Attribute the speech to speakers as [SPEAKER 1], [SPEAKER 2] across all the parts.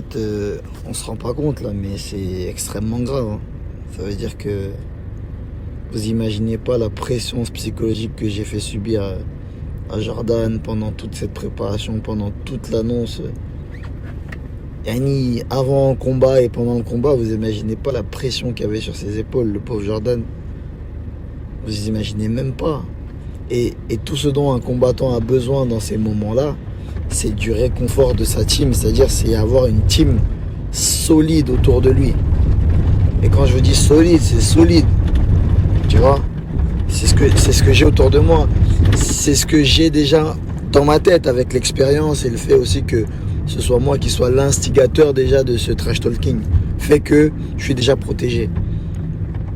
[SPEAKER 1] fait, on se rend pas compte là, mais c'est extrêmement grave, hein. Ça veut dire que vous imaginez pas la pression psychologique que j'ai fait subir à Jordan pendant toute cette préparation, pendant toute l'annonce. Yani, avant le combat et pendant le combat, vous imaginez pas la pression qu'il y avait sur ses épaules, le pauvre Jordan. Vous imaginez même pas. Et tout ce dont un combattant a besoin dans ces moments-là, c'est du réconfort de sa team, c'est-à-dire c'est avoir une team solide autour de lui. Et quand je vous dis solide, c'est solide. Tu vois, c'est ce que j'ai autour de moi. C'est ce que j'ai déjà dans ma tête avec l'expérience et le fait aussi que ce soit moi qui soit l'instigateur déjà de ce trash talking. Fait que je suis déjà protégé.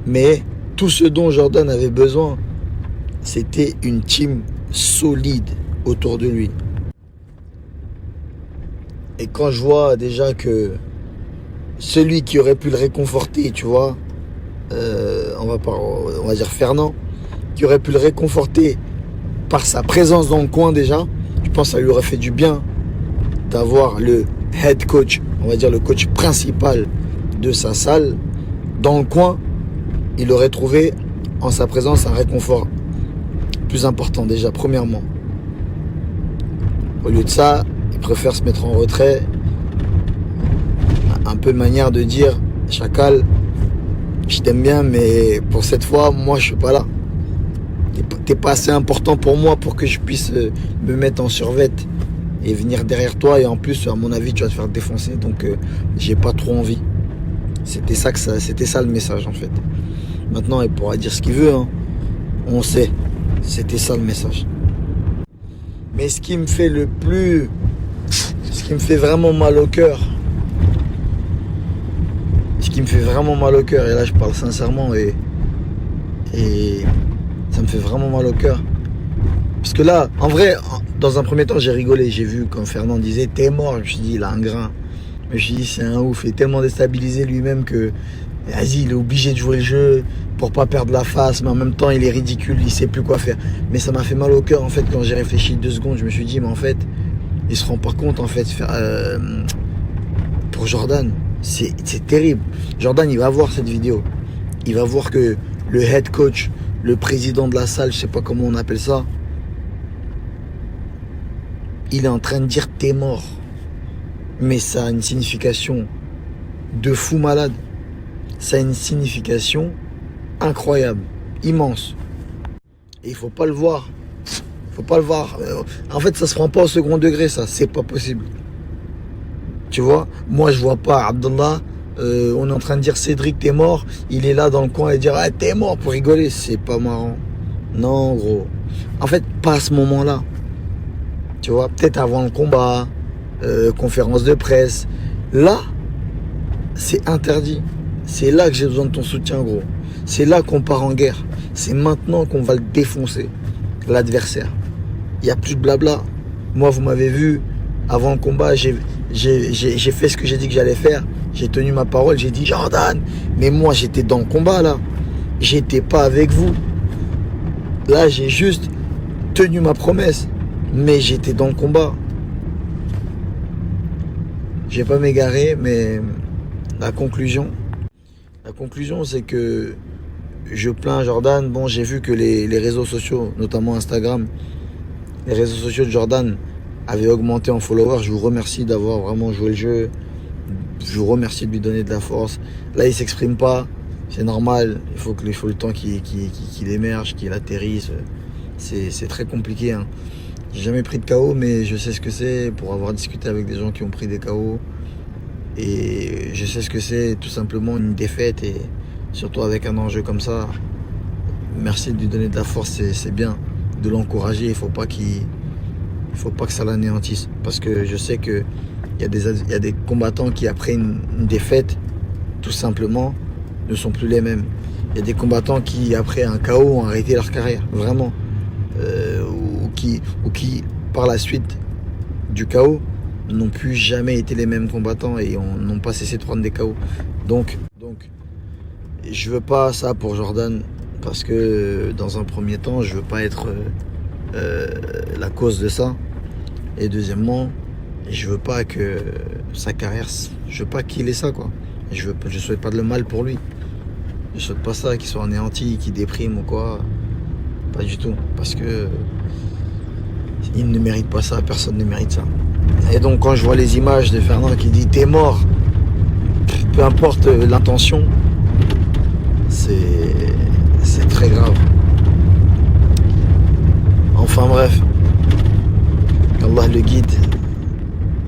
[SPEAKER 1] Mais tout ce dont Jordan avait besoin, c'était une team solide autour de lui. Et quand je vois déjà que celui qui aurait pu le réconforter, tu vois, on va dire Fernand, qui aurait pu le réconforter par sa présence dans le coin déjà, je pense que ça lui aurait fait du bien d'avoir le head coach, on va dire le coach principal de sa salle dans le coin. Il aurait trouvé en sa présence un réconfort plus important déjà, premièrement. Au lieu de ça, il préfère se mettre en retrait, un peu manière de dire Chacal, je t'aime bien, mais pour cette fois, moi je suis pas là. T'es pas assez important pour moi pour que je puisse me mettre en survette et venir derrière toi, et en plus à mon avis tu vas te faire défoncer, donc j'ai pas trop envie. C'était ça le message en fait. Maintenant il pourra dire ce qu'il veut, hein. On sait, c'était ça le message. Mais ce qui me fait vraiment mal au cœur, et là je parle sincèrement, et ça me fait vraiment mal au cœur. Parce que là, en vrai, dans un premier temps, j'ai rigolé. J'ai vu quand Fernand disait « t'es mort », je me suis dit « il a un grain ». Mais je me suis dit « c'est un ouf ». Il est tellement déstabilisé lui-même que, vas-y, il est obligé de jouer le jeu pour pas perdre la face. Mais en même temps, il est ridicule, il sait plus quoi faire. Mais ça m'a fait mal au cœur, en fait, quand j'ai réfléchi 2 secondes. Je me suis dit « mais en fait, il se rend pas compte, en fait, pour Jordan, c'est terrible. Jordan, il va voir cette vidéo. Il va voir que le head coach, le président de la salle, je sais pas comment on appelle ça, il est en train de dire t'es mort. Mais ça a une signification de fou malade. Ça a une signification incroyable, immense. Et il faut pas le voir. Faut pas le voir. En fait, ça se prend pas au second degré, ça. C'est pas possible. Tu vois, moi je vois pas Abdallah. On est en train de dire Cédric t'es mort. Il est là dans le coin et dire ah, t'es mort pour rigoler. C'est pas marrant. Non gros. En fait, pas à ce moment-là. Tu vois, peut-être avant le combat, conférence de presse. Là, c'est interdit. C'est là que j'ai besoin de ton soutien, gros. C'est là qu'on part en guerre. C'est maintenant qu'on va le défoncer, l'adversaire. Il n'y a plus de blabla. Moi, vous m'avez vu, avant le combat, j'ai fait ce que j'ai dit que j'allais faire. J'ai tenu ma parole, j'ai dit Jordan. Mais moi, j'étais dans le combat, là. J'étais pas avec vous. Là, j'ai juste tenu ma promesse. Mais j'étais dans le combat. Je vais pas m'égarer, mais la conclusion, c'est que je plains Jordan. Bon, j'ai vu que les réseaux sociaux, notamment Instagram, les réseaux sociaux de Jordan avaient augmenté en followers. Je vous remercie d'avoir vraiment joué le jeu. Je vous remercie de lui donner de la force. Là, il s'exprime pas. C'est normal. Il faut le temps qu'il émerge, qu'il atterrisse. C'est très compliqué, hein. J'ai jamais pris de KO, mais je sais ce que c'est pour avoir discuté avec des gens qui ont pris des KO. Et je sais ce que c'est tout simplement une défaite, et surtout avec un enjeu comme ça. Merci de lui donner de la force, c'est bien de l'encourager. Il faut pas que ça l'anéantisse, parce que je sais que il y a des combattants qui après une défaite, tout simplement, ne sont plus les mêmes. Il y a des combattants qui après un KO ont arrêté leur carrière, vraiment. Ou qui par la suite du KO n'ont plus jamais été les mêmes combattants et n'ont pas cessé de prendre des KO. Donc je veux pas ça pour Jordan, parce que dans un premier temps je veux pas être la cause de ça, et deuxièmement Et je veux pas que sa carrière, je veux pas qu'il ait ça, quoi. Et je souhaite pas de le mal pour lui. Je souhaite pas ça, qu'il soit anéanti, qu'il déprime ou quoi. Pas du tout. Parce que il ne mérite pas ça, personne ne mérite ça. Et donc quand je vois les images de Fernand qui dit t'es mort, peu importe l'intention, c'est très grave. Enfin bref, qu'Allah le guide,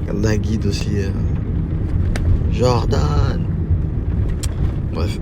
[SPEAKER 1] qu'Allah guide aussi Jordan. Bref.